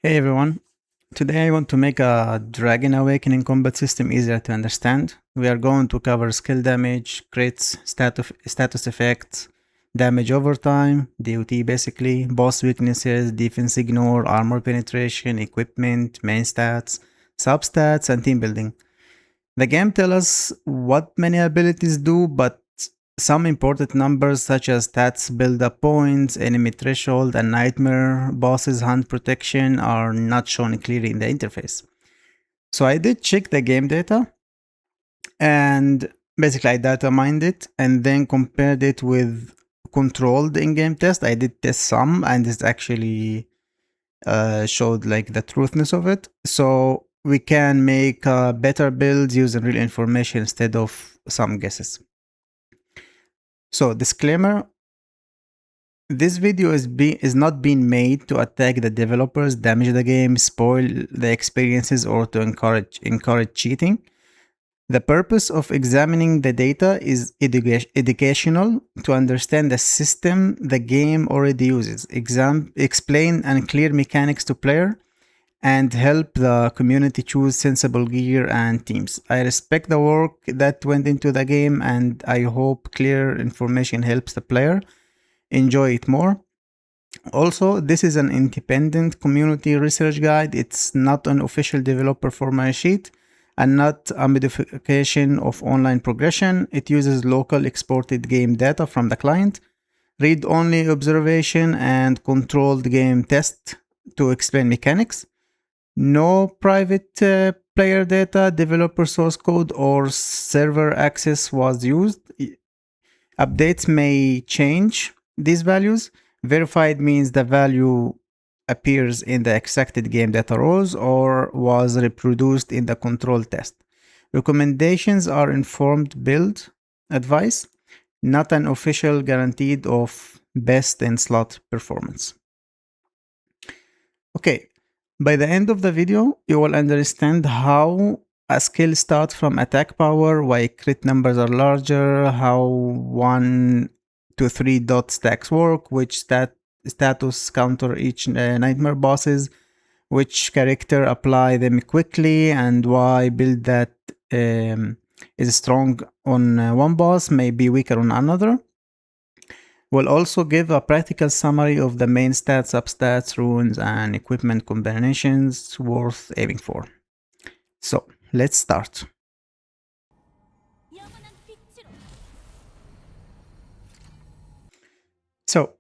Hey everyone, today I want to make a Dragon Awakening combat system easier to understand. We are going to cover skill damage, crits, status effects, damage over time, DOT basically, boss weaknesses, defense ignore, armor penetration, equipment, main stats, substats, and team building. The game tells us what many abilities do, but some important numbers such as stats, build-up points, enemy threshold, and nightmare bosses hand protection are not shown clearly in the interface. So I did check the game data and basically I data mined it and then compared it with controlled in-game test. I did test some and it actually showed like the truthness of it. So we can make better builds using real information instead of some guesses. So disclaimer, this video is not being made to attack the developers, damage the game, spoil the experiences, or to encourage cheating. The purpose of examining the data is educational to understand the system the game already uses, explain unclear mechanics to player, and help the community choose sensible gear and teams. I respect the work that went into the game and I hope clear information helps the player enjoy it more. Also, this is an independent community research guide. It's not an official developer formula sheet and not a modification of online progression. It uses local exported game data from the client, read-only observation, and controlled game test to explain mechanics. No private player data, developer source code, or server access was used. Updates may change these values. Verified means the value appears in the extracted game data rows or was reproduced in the control test. Recommendations are informed build advice, not an official guaranteed of best in slot performance. Okay, by the end of the video, you will understand how a skill starts from attack power, why crit numbers are larger, how 1 to 3 dot stacks work, which status counter each nightmare bosses, which character apply them quickly, and why build that is strong on one boss may be weaker on another. We'll also give a practical summary of the main stats, substats, runes, and equipment combinations worth aiming for. So, let's start. So,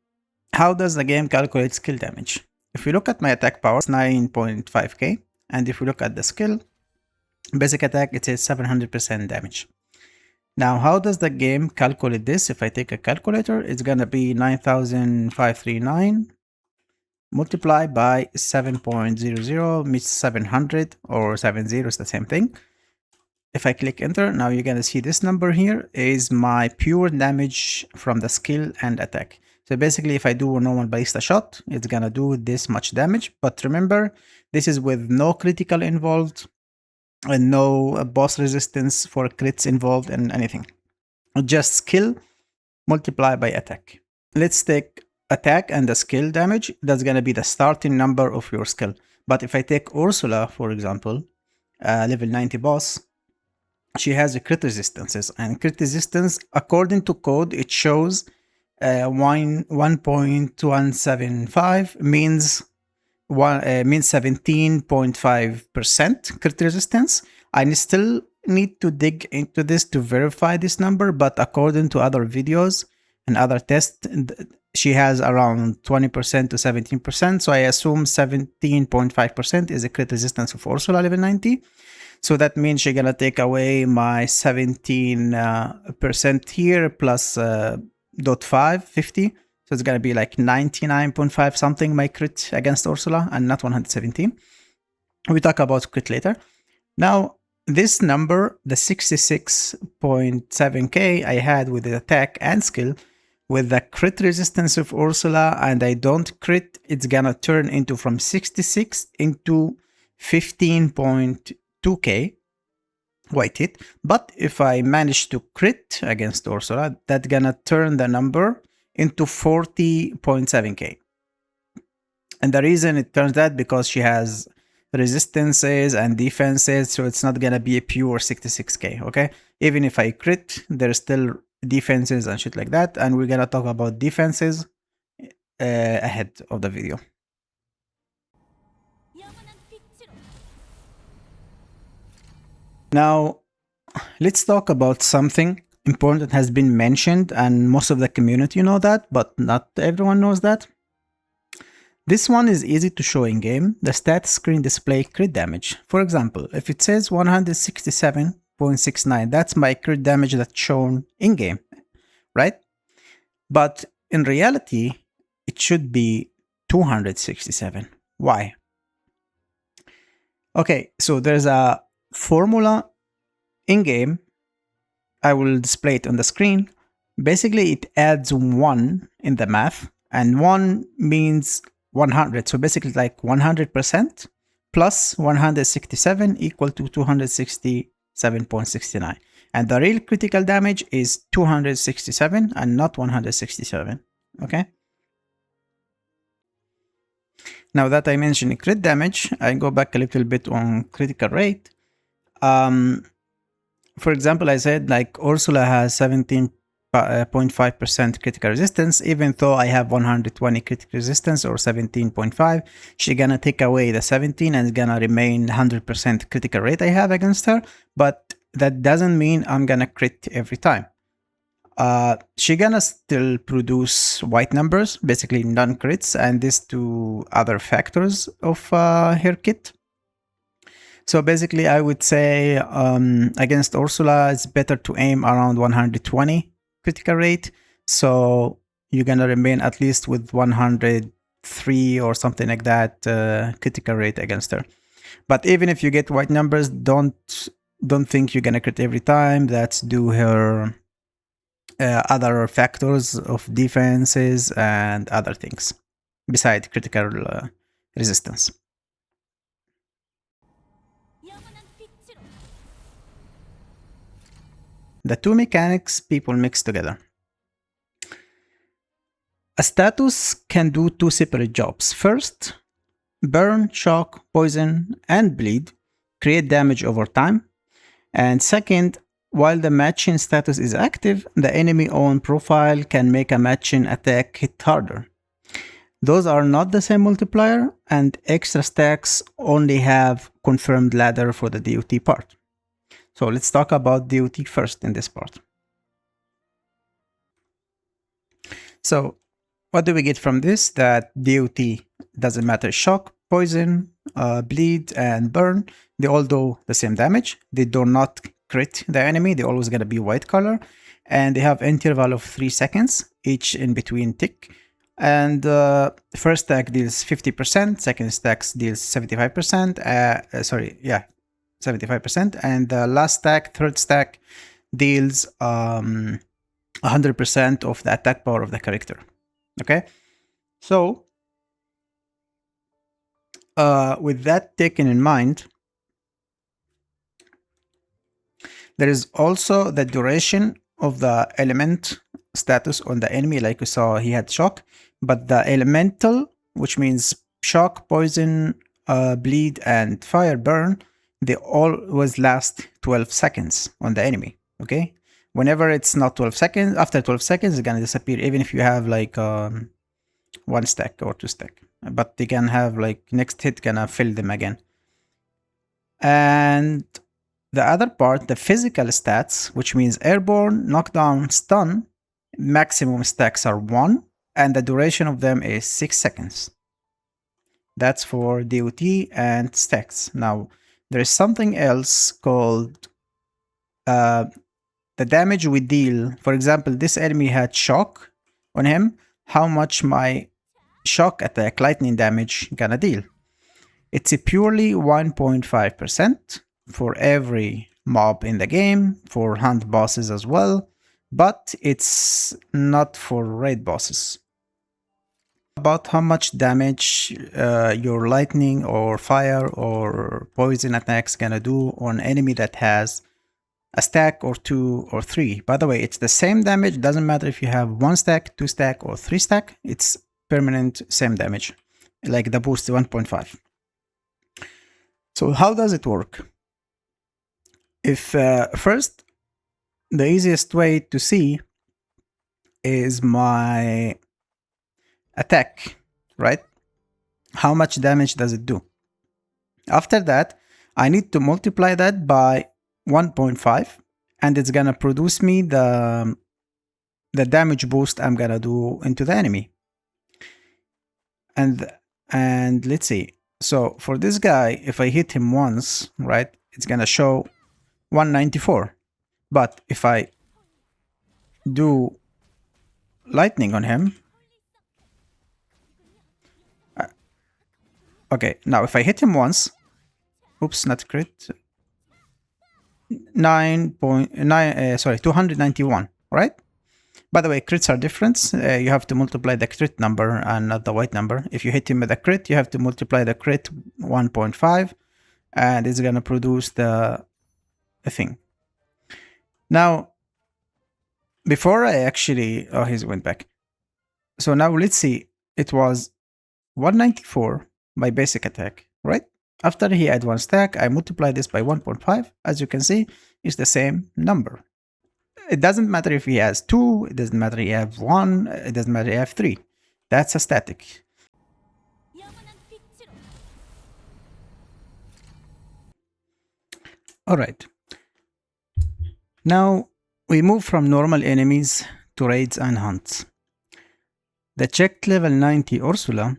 how does the game calculate skill damage? If we look at my attack power, it's 9.5k, and if we look at the skill, basic attack, it says 700% damage. Now, how does the game calculate this? If I take a calculator, it's gonna be 9,539 multiplied by 7.00 means 700 or 70 is the same thing. If I click enter, now you're gonna see this number here is my pure damage from the skill and attack. So basically, if I do a normal ballista shot, it's gonna do this much damage. But remember, this is with no critical involved and no boss resistance for crits involved and anything. Just skill multiplied by attack. Let's take attack and the skill damage. That's gonna be the starting number of your skill. But if I take Ursula, for example, level 90 boss, she has a crit resistances, and crit resistance, according to code, it shows 1.175 means 17.5% crit resistance. I still need to dig into this to verify this number, but according to other videos and other tests, she has around 20% to 17%. So I assume 17.5% is a crit resistance of Ursula level 90. So that means she's gonna take away my 17% here plus 0.5, 50. So it's gonna be like 99.5 something my crit against Ursula and not 117. We talk about crit later. Now, this number, the 66.7k I had with the attack and skill, with the crit resistance of Ursula and I don't crit, it's gonna turn into from 66 into 15.2k white hit. But if I manage to crit against Ursula, that's gonna turn the number into 40.7k. And the reason it turns that because she has resistances and defenses, so it's not gonna be a pure 66k, okay? Even if I crit, there's still defenses and shit like that, and we're gonna talk about defenses ahead of the video. Now, let's talk about something important that has been mentioned, and most of the community know that, but not everyone knows that. This one is easy to show in game. The stats screen display crit damage. For example, if it says 167.69, that's my crit damage that's shown in game, right? But in reality, it should be 267. Why? Okay, so there's a formula in game. I will display it on the screen. Basically, it adds 1 in the math, and 1 means 100. So basically like 100% plus 167 equal to 267.69. And the real critical damage is 267 and not 167. Okay. Now that I mentioned crit damage, I go back a little bit on critical rate. For example, I said like Ursula has 17.5% critical resistance. Even though I have 120 critical resistance or 17.5, she's gonna take away the 17 and it's gonna remain 100% critical rate I have against her. But that doesn't mean I'm gonna crit every time. She's gonna still produce white numbers, basically non-crits, and this to other factors of her kit. So basically, I would say against Ursula, it's better to aim around 120 critical rate. So you're gonna remain at least with 103 or something like that critical rate against her. But even if you get white numbers, don't think you're gonna crit every time. That's due her other factors of defenses and other things besides critical resistance. The two mechanics people mix together. A status can do two separate jobs. First, burn, shock, poison, and bleed create damage over time. And second, while the matching status is active, the enemy own profile can make a matching attack hit harder. Those are not the same multiplier, and extra stacks only have confirmed ladder for the DOT part. So let's talk about DOT first in this part. So what do we get from this? That DOT doesn't matter. Shock, poison, bleed, and burn, they all do the same damage. They do not crit the enemy. They're always going to be white color. And they have interval of 3 seconds, each in between tick. And first stack deals 50%, second stack deals 75%. 75%. And the last stack, third stack, deals 100% of the attack power of the character. Okay? So, with that taken in mind, there is also the duration of the element status on the enemy. Like we saw, he had shock, but the elemental, which means shock, poison, bleed, and fire burn, they always last 12 seconds on the enemy. Okay, whenever it's not 12 seconds, after 12 seconds, it's gonna disappear, even if you have like 1 stack or 2 stack. But they can have like next hit gonna fill them again. And the other part, the physical stats, which means airborne, knockdown, stun, maximum stacks are 1, and the duration of them is 6 seconds. That's for DOT and stacks. Now, there is something else called the damage we deal. For example, this enemy had shock on him. How much my shock attack lightning damage gonna deal? It's a purely 1.5% for every mob in the game, for hunt bosses as well, but it's not for raid bosses. About how much damage your lightning or fire or poison attacks gonna do on enemy that has a stack or 2 or 3. By the way, it's the same damage. Doesn't matter if you have 1 stack, 2 stack, or 3 stack. It's permanent same damage, like the boost 1.5. So how does it work? If first, the easiest way to see is my attack, right? How much damage does it do? After that, I need to multiply that by 1.5, and it's gonna produce me the damage boost I'm gonna do into the enemy. And let's see. So for this guy, if I hit him once, right, it's gonna show 194. But if I do lightning on him, okay, now if I hit him once, oops, not crit, 291, right? By the way, crits are different. You have to multiply the crit number and not the white number. If you hit him with a crit, you have to multiply the crit 1.5, and it's gonna produce the thing. Now, before I actually, oh, he went back. So now let's see, it was 194 my basic attack, right? After he had 1 stack, I multiply this by 1.5. As you can see, it's the same number. It doesn't matter if he has 2, it doesn't matter if he has 1, it doesn't matter if he has 3. That's a static. Alright. Now we move from normal enemies to raids and hunts. The checked level 90 Ursula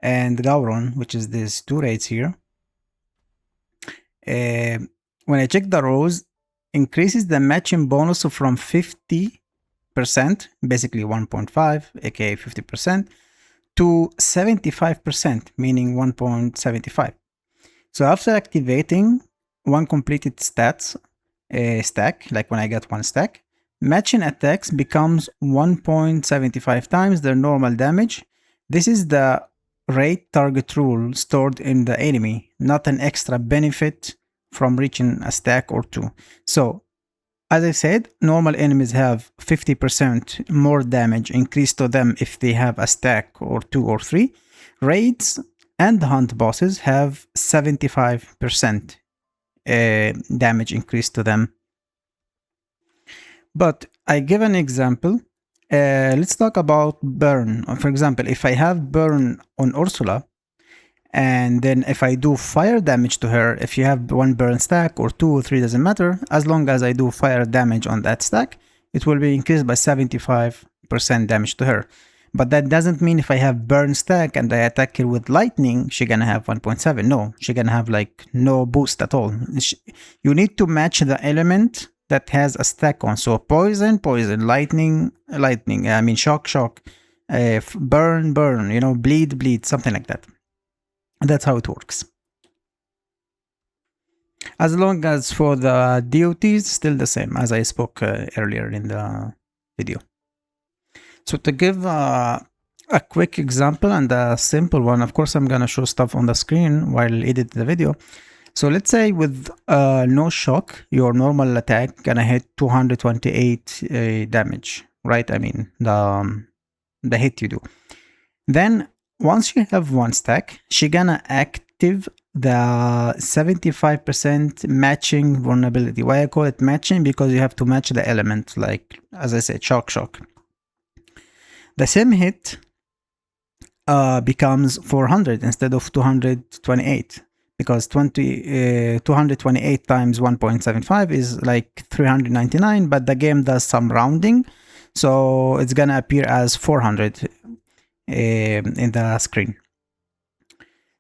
and Gauron, which is these 2 raids here, when I check the rows, increases the matching bonus from 50%, basically 1.5, aka 50%, to 75%, meaning 1.75. So after activating one completed stats stack, like when I get 1 stack, matching attacks becomes 1.75 times their normal damage. This is the rate target rule stored in the enemy, not an extra benefit from reaching a stack or 2. So, as I said, normal enemies have 50% more damage increased to them if they have a stack or 2 or 3. Raids and hunt bosses have 75% damage increased to them. But I give an example. Let's talk about burn. For example, if I have burn on Ursula, and then if I do fire damage to her, if you have 1 burn stack or 2 or 3, doesn't matter, as long as I do fire damage on that stack, it will be increased by 75% damage to her. But that doesn't mean if I have burn stack and I attack her with lightning, she's gonna have 1.7. No, she's gonna have like no boost at all. You need to match the element that has a stack on. So poison, lightning, I mean shock, burn, you know, bleed, something like that. That's how it works. As long as for the DOTs, still the same as I spoke earlier in the video. So to give a quick example and a simple one, of course I'm gonna show stuff on the screen while editing the video. So let's say with no shock, your normal attack gonna hit 228 damage, right? I mean the hit you do. Then once you have 1 stack, she gonna active the 75% matching vulnerability. Why I call it matching? Because you have to match the element, like as I said, shock. The same hit becomes 400 instead of 228, because 228 times 1.75 is like 399, but the game does some rounding, so it's gonna appear as 400 in the screen.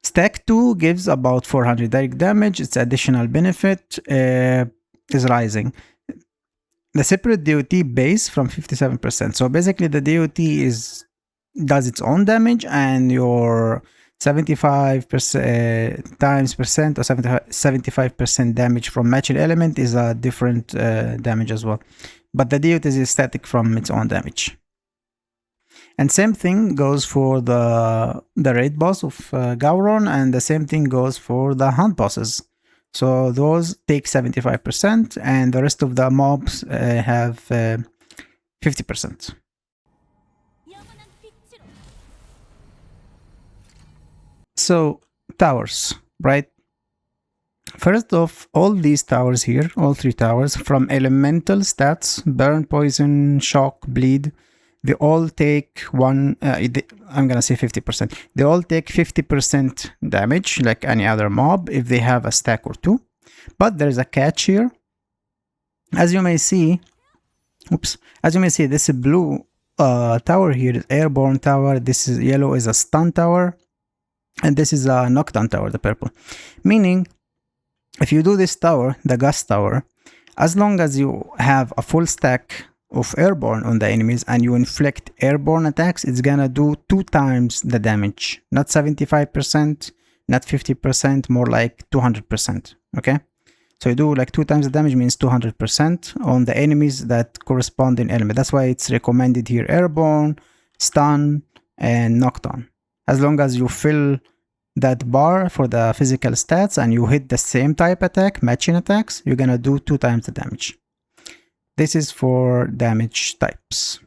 Stack 2 gives about 400 direct damage. Its additional benefit is rising. The separate DOT base from 57%. So basically the DOT does its own damage, and your 75% times percent or 75% damage from matching element is a different damage as well. But the DOT is static from its own damage. And same thing goes for the raid boss of Gauron, and the same thing goes for the hunt bosses. So those take 75% and the rest of the mobs have 50%. So towers, right? First off, all these towers here, all 3 towers, from elemental stats, burn, poison, shock, bleed, they all take I'm gonna say 50%. They all take 50% damage, like any other mob, if they have a stack or 2. But there's a catch here. As you may see, this blue tower here is Airborne tower, this is yellow is a stun tower, and this is a Knockdown tower, the purple. Meaning, if you do this tower, the Gust tower, as long as you have a full stack of Airborne on the enemies and you inflict Airborne attacks, it's gonna do 2 times the damage. Not 75%, not 50%, more like 200%, okay? So you do like 2 times the damage means 200% on the enemies that correspond in element. That's why it's recommended here Airborne, Stun, and Knockdown. As long as you fill that bar for the physical stats and you hit the same type attack, matching attacks, you're gonna do 2 times the damage. This is for damage types.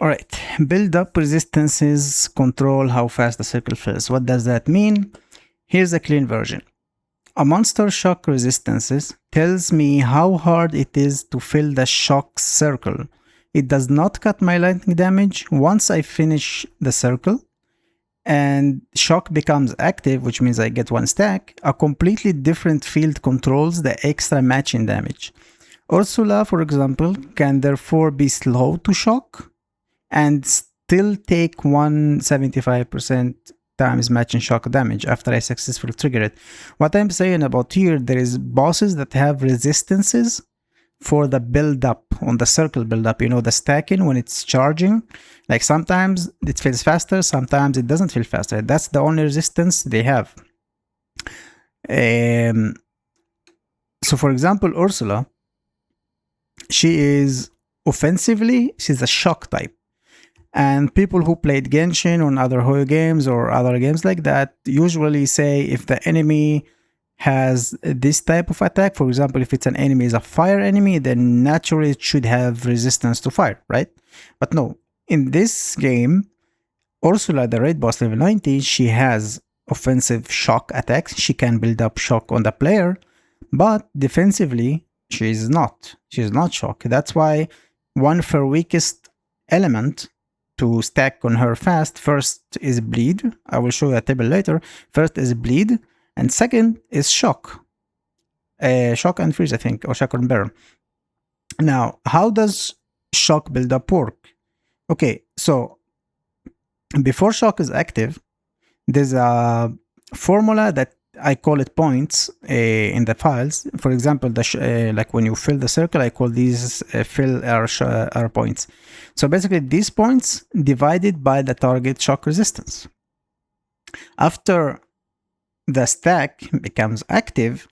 Alright, build up resistances, control how fast the circle fills. What does that mean? Here's a clean version. A monster shock resistances tells me how hard it is to fill the shock circle. It does not cut my lightning damage once I finish the circle, and shock becomes active, which means I get 1 stack. A completely different field controls the extra matching damage. Ursula, for example, can therefore be slow to shock and still take 175% times matching shock damage after I successfully trigger it. What I'm saying about here, there is bosses that have resistances for the build up, on the circle build up, you know, the stacking when it's charging. Like sometimes it feels faster, sometimes it doesn't feel faster. That's the only resistance they have. So for example, Ursula, she is offensively, she's a shock type. And people who played Genshin on other Hoyo games or other games like that usually say if the enemy has this type of attack, for example, if it's an enemy is a fire enemy, then naturally it should have resistance to fire, right? But no, in this game, Ursula, the raid boss level 90, she has offensive shock attacks. She can build up shock on the player, but defensively, she's not shock. That's why one of her weakest element to stack on her fast, first is bleed. I will show you a table later. First is bleed, and second is shock. Shock and freeze, I think, or shock and burn. Now, how does shock build-up work? Okay, so before shock is active, there's a formula that I call it points in the files. For example, like when you fill the circle, I call these fill our points. So basically, these points divided by the target shock resistance. After the stack becomes active,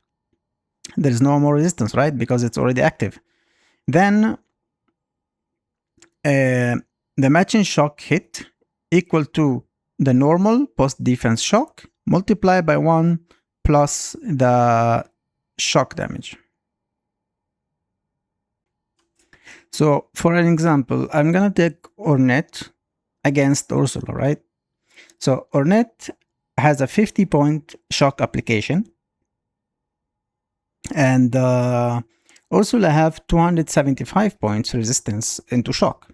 there's no more resistance, right? Because it's already active. Then the matching shock hit equal to the normal post defense shock multiplied by 1 plus the shock damage. So for an example, I'm gonna take Ornette against Ursula, right? So Ornette has a 50-point shock application, and Ursula have 275 points resistance into shock.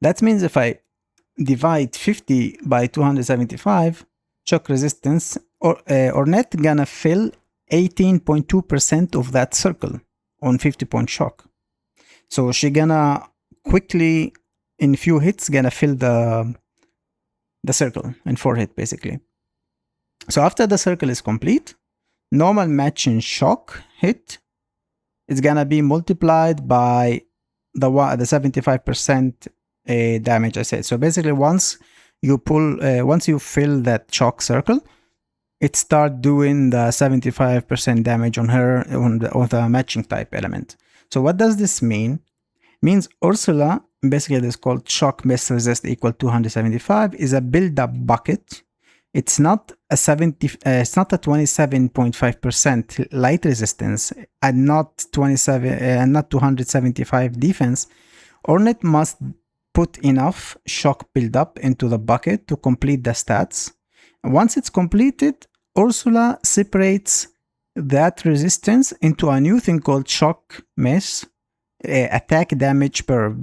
That means if I divide 50 by 275 shock resistance, Ornette gonna fill 18.2% of that circle on 50-point shock. So she gonna quickly, in few hits, gonna fill the circle in 4 hits basically. So after the circle is complete, normal matching shock hit is gonna be multiplied by the 75% damage I said. So basically, once you fill that shock circle, it start doing the 75% damage on her on the matching type element. So what does this mean? Means Ursula basically this is called shock miss resist equal 275, is a build-up bucket. It's not a 27.5% light resistance and not 275 defense. Ornate must put enough shock buildup into the bucket to complete the stats. Once it's completed, Ursula separates that resistance into a new thing called shock miss, attack damage per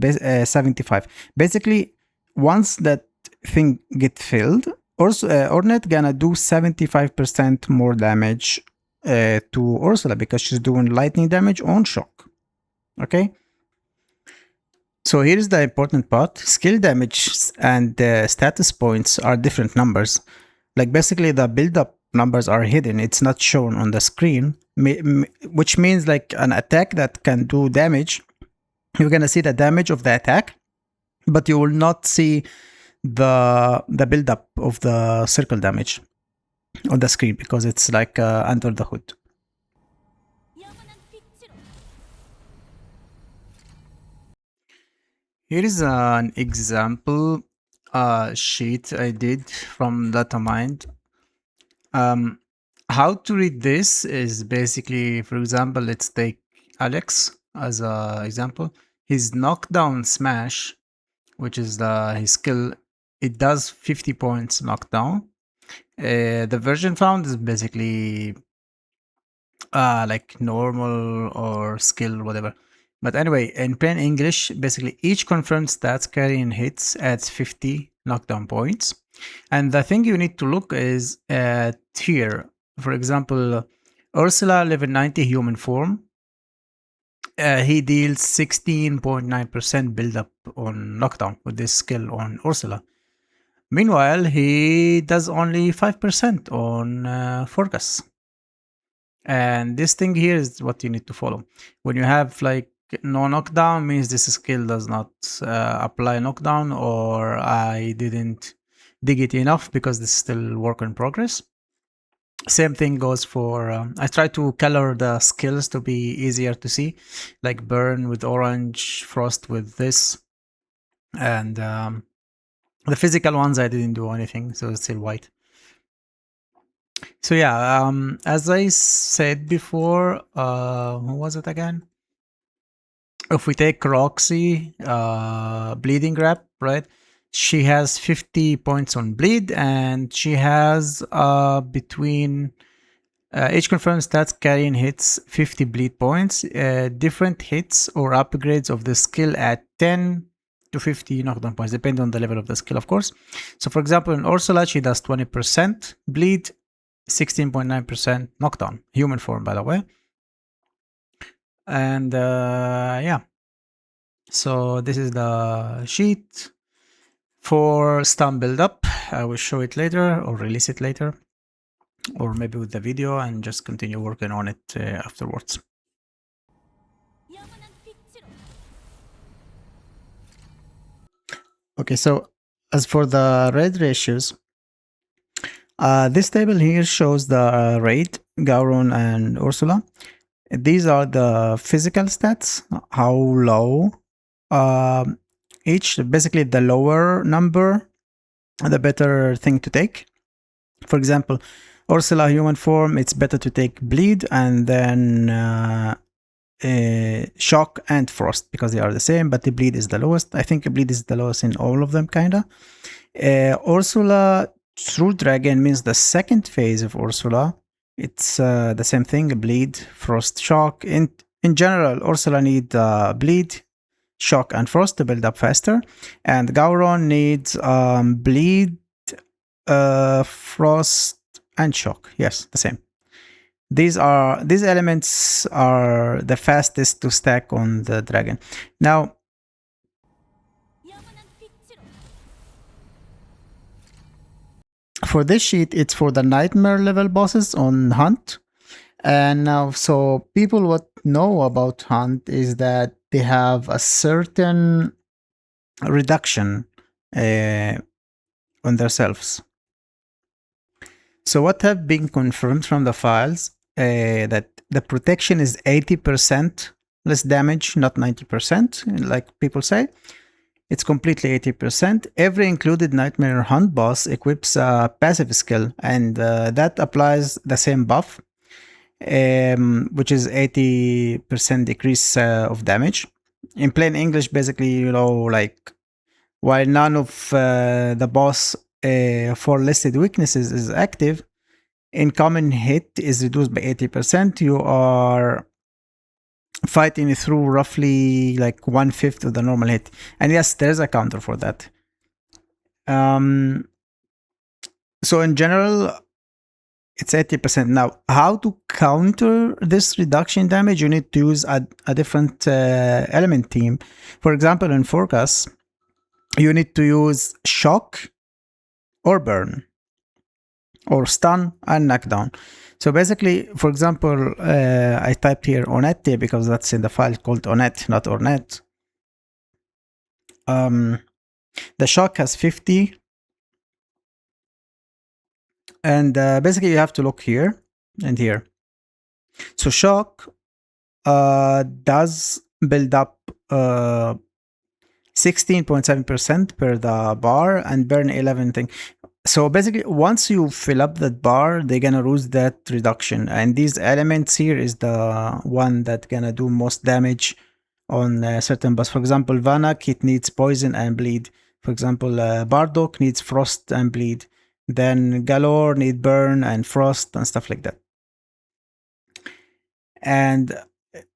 75. Basically, once that thing get filled, Ornette gonna do 75% more damage to Ursula because she's doing lightning damage on shock. Okay? So here's the important part. Skill damage and status points are different numbers. Like basically the build-up numbers are hidden. It's not shown on the screen, which means like an attack that can do damage, you're gonna see the damage of the attack, but you will not see the build-up of the circle damage on the screen because it's like under the hood. Here is an example sheet I did from DATAMINED. How to read this is basically, for example, let's take Alex as an example. His knockdown smash, which is his skill, it does 50 points knockdown. The version found is basically like normal or skill, whatever. But anyway, in plain English, basically each confirmed stats carrying hits adds 50 knockdown points. And the thing you need to look is at here. For example, Ursula level 90 human form. He deals 16.9% build-up on knockdown with this skill on Ursula. Meanwhile, he does only 5% on Forgus. And this thing here is what you need to follow. When you have like no knockdown, means this skill does not apply knockdown, or I didn't dig it enough because this is still work in progress. Same thing goes for, I try to color the skills to be easier to see, like burn with orange, frost with this, and the physical ones I didn't do anything, so it's still white. So yeah, as I said before, who was it again? If we take Roxy, bleeding grab, right? She has 50 points on bleed, and she has between each confirmed stats carrying hits 50 bleed points. Different hits or upgrades of the skill at 10 to 50 knockdown points, depending on the level of the skill, of course. So for example, in Ursula, she does 20% bleed, 16.9% knockdown, human form, by the way. And yeah, so this is the sheet for stun buildup. I will show it later or release it later, or maybe with the video and just continue working on it afterwards. Okay, so as for the raid ratios, this table here shows the raid, Gauron and Ursula. These are the physical stats, how low each, basically the lower number, the better thing to take. For example, Ursula human form, it's better to take bleed and then shock and frost because they are the same, but the bleed is the lowest. I think bleed is the lowest in all of them, kinda. Ursula True Dragon means the second phase of Ursula. It's the same thing, bleed, frost, shock. In general, Ursula needs bleed, shock, and frost to build up faster. And Gauron needs bleed, frost, and shock. Yes, the same. These elements are the fastest to stack on the dragon. Now, for this sheet, it's for the nightmare level bosses on Hunt. And now, so people what know about Hunt is that they have a certain reduction on themselves. So what have been confirmed from the files, that the protection is 80% less damage, not 90%, like people say. It's completely 80%. Every included Nightmare Hunt boss equips a passive skill, and that applies the same buff, which is 80% decrease of damage. In plain English, basically, you know, like, while none of the boss for listed weaknesses is active, incoming hit is reduced by 80%. You are fighting through roughly like 1/5 of the normal hit. And yes, there's a counter for that. So in general, it's 80%. Now, how to counter this reduction in damage? You need to use a different element team. For example, in Forecast, you need to use Shock or Burn, or Stun and Knockdown. So basically, for example, I typed here Onette because that's in the file called Onette, not Ornette. The Shock has 50. And basically, you have to look here and here. So Shock does build up 16.7% per the bar, and Burn 11 thing. So basically, once you fill up that bar, they're gonna lose that reduction. And these elements here is the one that gonna do most damage on certain boss. For example, Vanak, it needs poison and bleed. For example, Bardock needs frost and bleed. Then Galore need burn and frost and stuff like that. And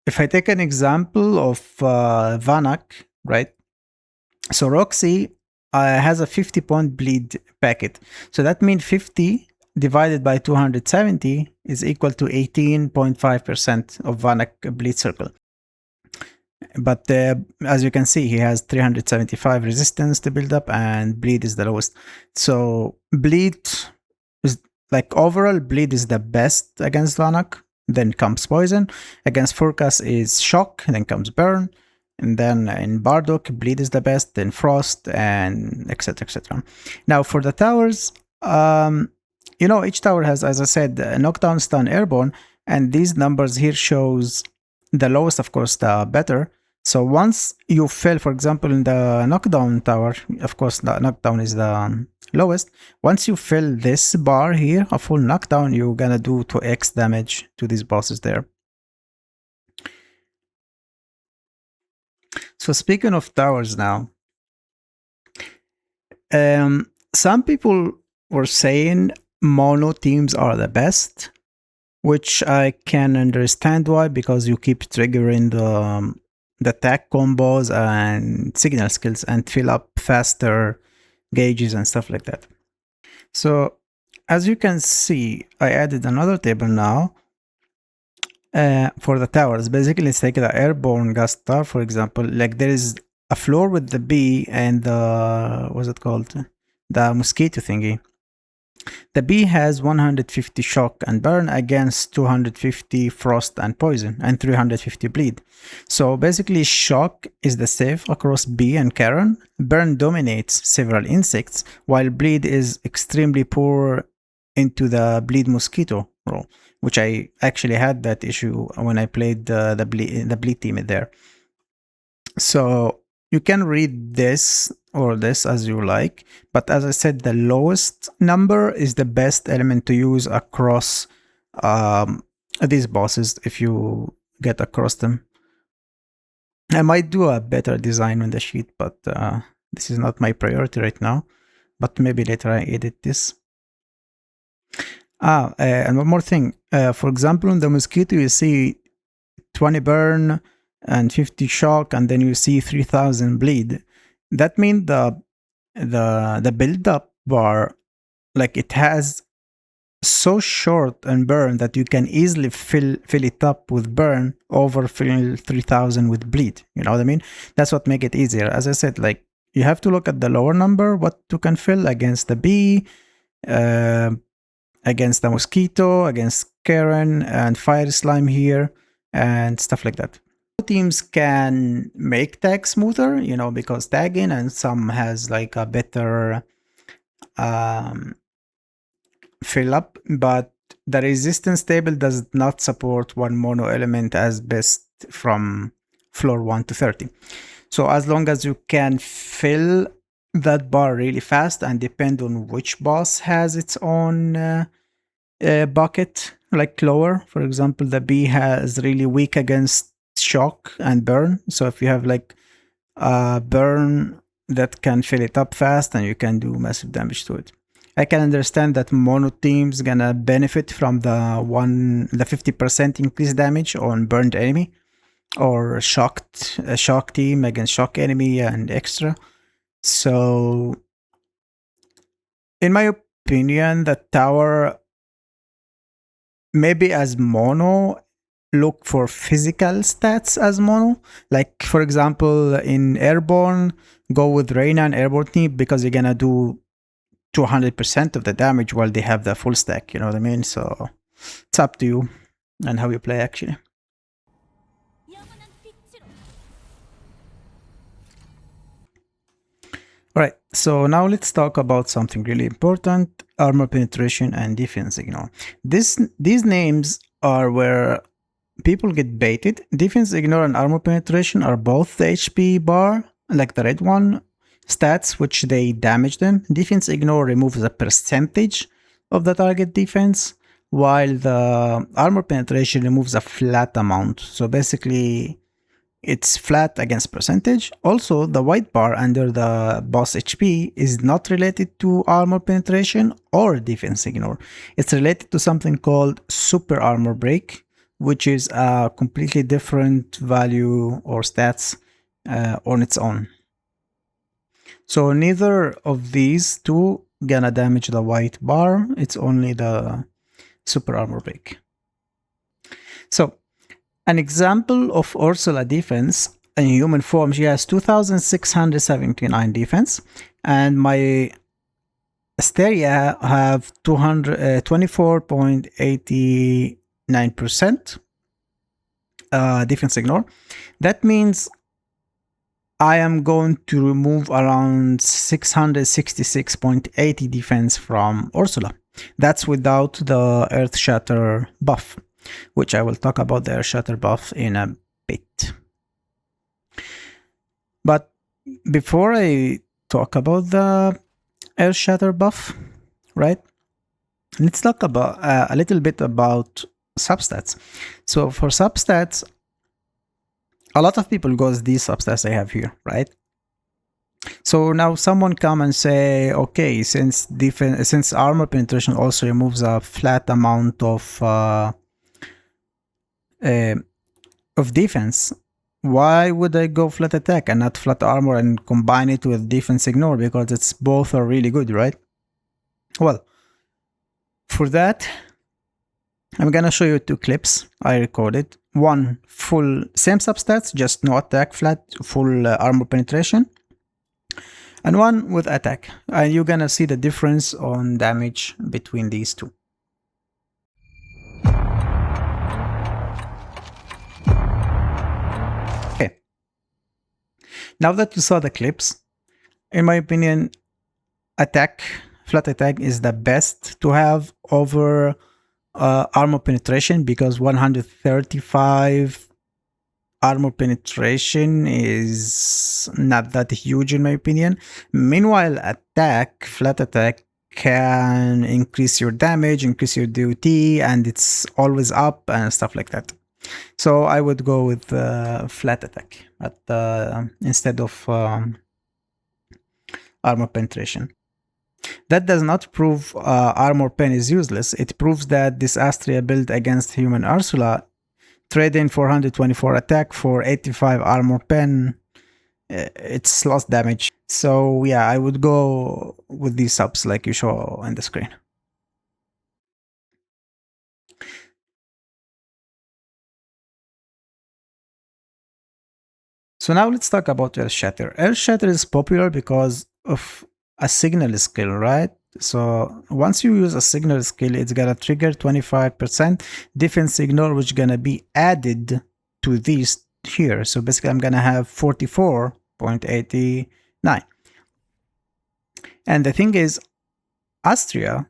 if I take an example of Vanak, right? So Roxy has a 50-point bleed packet. So that means 50 divided by 270 is equal to 18.5% of Vanak bleed circle. But as you can see, he has 375 resistance to build up, and bleed is the lowest. So bleed is like, overall, bleed is the best against Vanak. Then comes poison. Against Forecast is shock. Then comes burn. And then in Bardock, bleed is the best. Then frost, and etc. etc. Now for the towers, you know, each tower has, as I said, knockdown, stun, airborne, and these numbers here shows the lowest, of course, the better. So once you fill, for example, in the knockdown tower, of course, the knockdown is the lowest. Once you fill this bar here, a full knockdown, you're gonna do 2x damage to these bosses there. So speaking of towers now, some people were saying mono teams are the best, which I can understand why, because you keep triggering the attack combos and signal skills and fill up faster gauges and stuff like that. So as you can see, I added another table now for the towers. Basically, let's take the airborne gas tower, for example. Like, there is a floor with the bee and the, what's it called? The mosquito thingy. The bee has 150 shock and burn against 250 frost and poison and 350 bleed. So basically, shock is the safe across bee and Karen. Burn dominates several insects, while bleed is extremely poor into the bleed mosquito role, which I actually had that issue when I played the bleed team in there. So you can read this or this as you like, but as I said, the lowest number is the best element to use across these bosses if you get across them. I might do a better design on the sheet, but this is not my priority right now, but maybe later I edit this. And one more thing, for example, in the mosquito you see 20 burn and 50 shock, and then you see 3000 bleed. That means the build-up bar, like, it has so short and burn that you can easily fill it up with burn over fill 3000 with bleed. You know what I mean? That's what make it easier. As I said, like, you have to look at the lower number, what you can fill against the bee, against the mosquito, against Karen, and fire slime here, and stuff like that. Teams can make tag smoother, you know, because tagging, and some has like a better fill up, but the resistance table does not support one mono element as best from floor 1 to 30. So as long as you can fill that bar really fast, and depend on which boss has its own bucket, like lower, for example, the B has really weak against shock and burn. So if you have like burn, that can fill it up fast and you can do massive damage to it. I can understand that mono team's gonna benefit from the 50% increased damage on burned enemy, or a shock team against shock enemy and extra. So in my opinion, the tower, maybe as mono, look for physical stats as mono. Like for example, in Airborne, go with Reyna and Airborne team, because you're gonna do 200% of the damage while they have the full stack, you know what I mean? So it's up to you and how you play actually. Alright, so now let's talk about something really important: armor penetration and defense ignore. These names are where people get baited. Defense ignore and armor penetration are both the HP bar, like the red one, stats which they damage them. Defense ignore removes a percentage of the target defense, while the armor penetration removes a flat amount. So basically it's flat against percentage. Also, the white bar under the boss HP is not related to armor penetration or defense ignore. It's related to something called super armor break, which is a completely different value or stats on its own. So neither of these two gonna damage the white bar, it's only the super armor break. So an example of Ursula defense in human form, she has 2679 defense, and my Asteria have 24.89% defense ignore. That means I am going to remove around 666.80 defense from Ursula. That's without the Earthshatter buff, which I will talk about the Earthshatter buff in a bit. But before I talk about the Earthshatter buff, right, let's talk about a little bit about substats. So for substats, a lot of people goes these substats I have here, right? So now someone come and say, okay, since armor penetration also removes a flat amount of defense, why would I go flat attack and not flat armor and combine it with defense ignore? Because it's both are really good, right? Well, for that, I'm gonna show you two clips I recorded. One full same substats, just no attack, flat full armor penetration, and one with attack, and you're gonna see the difference on damage between these two. Okay, now that you saw the clips, in my opinion, flat attack is the best to have over armor penetration, because 135 armor penetration is not that huge in my opinion. Meanwhile, flat attack can increase your damage, increase your DOT, and it's always up and stuff like that. So I would go with flat attack instead of armor penetration. That does not prove armor pen is useless. It proves that this Astria build against human Ursula, trading 424 attack for 85 armor pen, it's lost damage. So yeah, I would go with these subs like you show on the screen. So now let's talk about Earthshatter. Earthshatter is popular because of a signal skill, right? So once you use a signal skill, it's gonna trigger 25% defense ignore, which gonna be added to these here. So basically I'm gonna have 44.89. And the thing is, Astria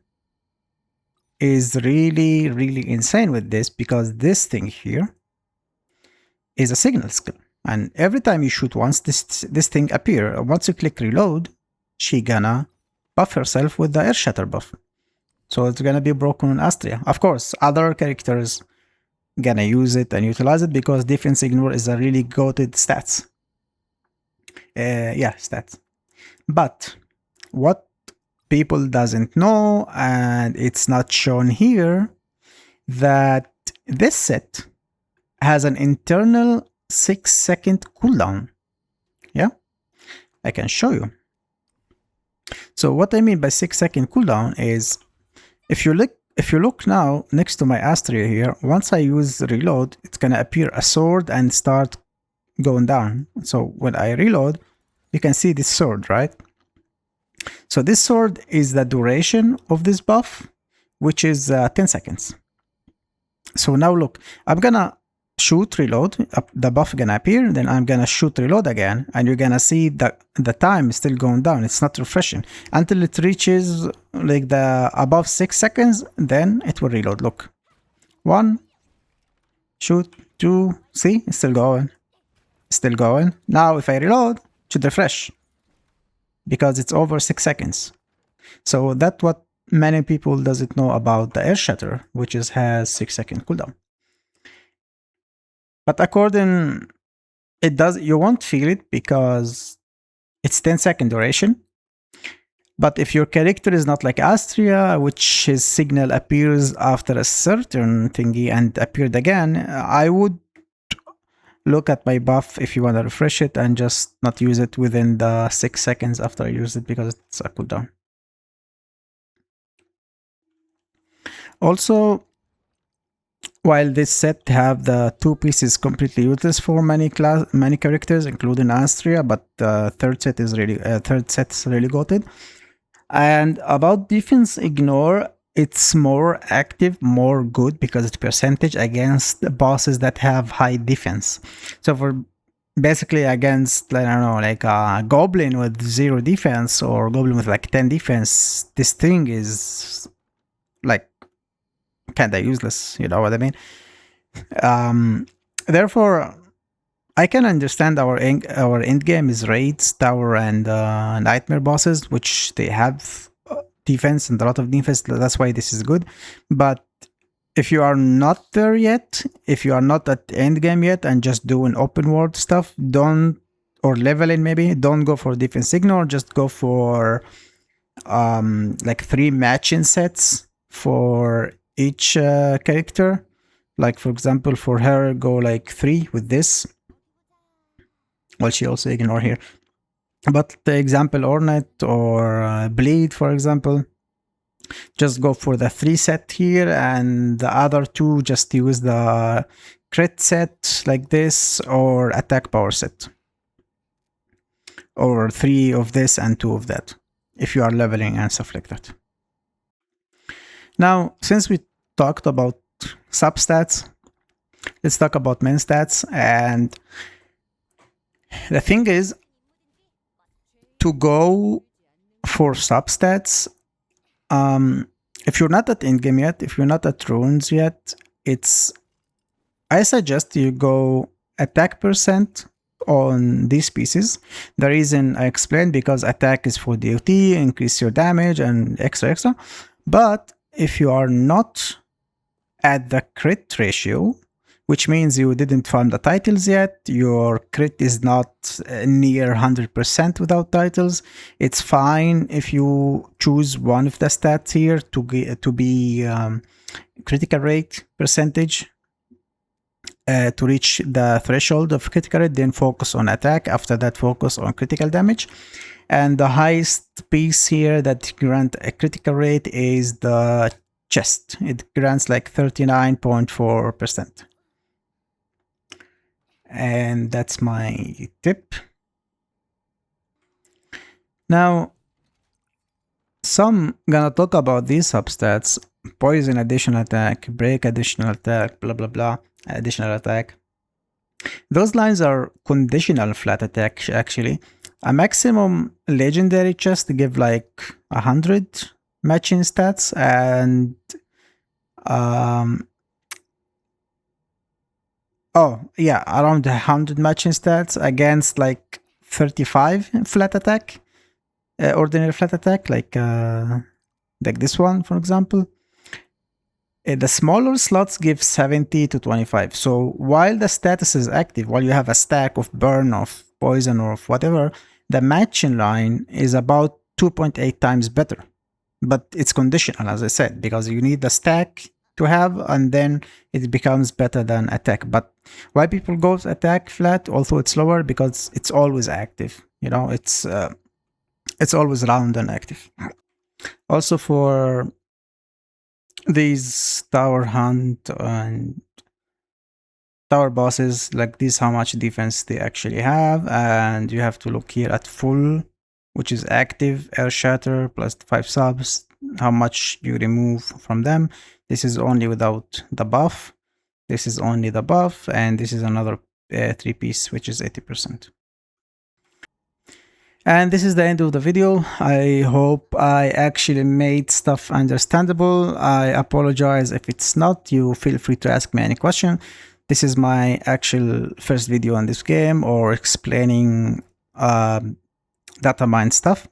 is really insane with this, because this thing here is a signal skill. And every time you shoot once, this thing appear. Once you click reload, she gonna buff herself with the Earthshatter buff. So it's gonna be broken on Astria. Of course, other characters gonna use it and utilize it because defense ignore is a really goated stats. Stats. But what people doesn't know, and it's not shown here, that this set has an internal 6-second cooldown. Yeah, I can show you. So what I mean by 6-second cooldown is, if you look now next to my Astria here, once I use reload, it's gonna appear a sword and start going down. So when I reload, you can see this sword, right? So this sword is the duration of this buff, which is 10 seconds. So now look, I'm gonna shoot reload, the buff gonna appear, then I'm gonna shoot reload again, and you're gonna see the time is still going down. It's not refreshing until it reaches like the above 6 seconds, then it will reload. Look, 1, shoot, 2, see, it's still going, Now if I reload, it should refresh because it's over 6 seconds. So that's what many people doesn't know about the Earthshatter, which has 6-second cooldown. But according, you won't feel it because it's 10-second duration. But if your character is not like Astria, which his signal appears after a certain thingy and appeared again, I would look at my buff if you want to refresh it and just not use it within the 6 seconds after I use it because it's a cooldown. Also, while this set have the 2 pieces completely useless for many characters, including Astria, but the third set is really goated. And about defense ignore, it's more active, more good because it's percentage against the bosses that have high defense. So for basically against, I don't know, like a goblin with 0 defense or goblin with like 10 defense, this thing is like kinda useless, you know what I mean? Therefore, I can understand our end game is raids, tower, and nightmare bosses, which they have defense and a lot of defense. That's why this is good. But if you are not there yet, if you are not at end game yet and just doing open world stuff, or leveling maybe, don't go for defense ignore. Just go for like 3 matching sets for each character. Like for example, for her, go like 3 with this. Well, she also ignore here. But the example Ornette or Bleed, for example, just go for the 3 set here, and the other 2 just use the crit set like this or attack power set. Or 3 of this and 2 of that, if you are leveling and stuff like that. Now, since we talked about substats, let's talk about main stats. And the thing is, to go for substats, if you're not at endgame yet, if you're not at runes yet, I suggest you go attack percent on these pieces. The reason I explained, because attack is for DOT, increase your damage and extra. But if you are not at the crit ratio, which means you didn't farm the titles yet, your crit is not near 100% without titles, it's fine if you choose one of the stats here to be critical rate percentage to reach the threshold of critical rate, then focus on attack, after that focus on critical damage. And the highest piece here that grants a critical rate is the chest. It grants like 39.4%. And that's my tip. Now, some gonna talk about these substats: poison additional attack, break additional attack, blah blah blah, additional attack. Those lines are conditional flat attack actually. A maximum legendary chest give like 100 matching stats, and Oh, yeah, around 100 matching stats against like 35 flat attack, ordinary flat attack, like this one, for example. The smaller slots give 70 to 25. So while the status is active, while you have a stack of burn, of poison, or of whatever, the matching line is about 2.8 times better. But it's conditional, as I said, because you need the stack to have, and then it becomes better than attack. But why people go to attack flat, although it's lower, because it's always active. You know, it's always round and active. Also for these tower hunt and tower bosses like this, how much defense they actually have, and you have to look here at full, which is active Earthshatter plus 5 subs, how much you remove from them. This is only without the buff, this is only the buff, and this is another 3 piece, which is 80%. And this is the end of the video. I hope I actually made stuff understandable. I apologize if it's not. You feel free to ask me any question. This is my actual first video on this game, or explaining DATAMINED stuff.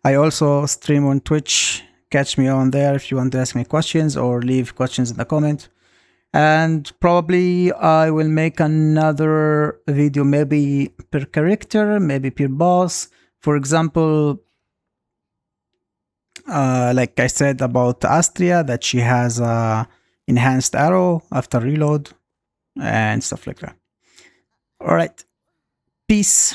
I also stream on Twitch. Catch me on there if you want to ask me questions or leave questions in the comment. And probably I will make another video, maybe per character, maybe per boss. For example, like I said about Astria, that she has a enhanced arrow after reload and stuff like that. All right, peace.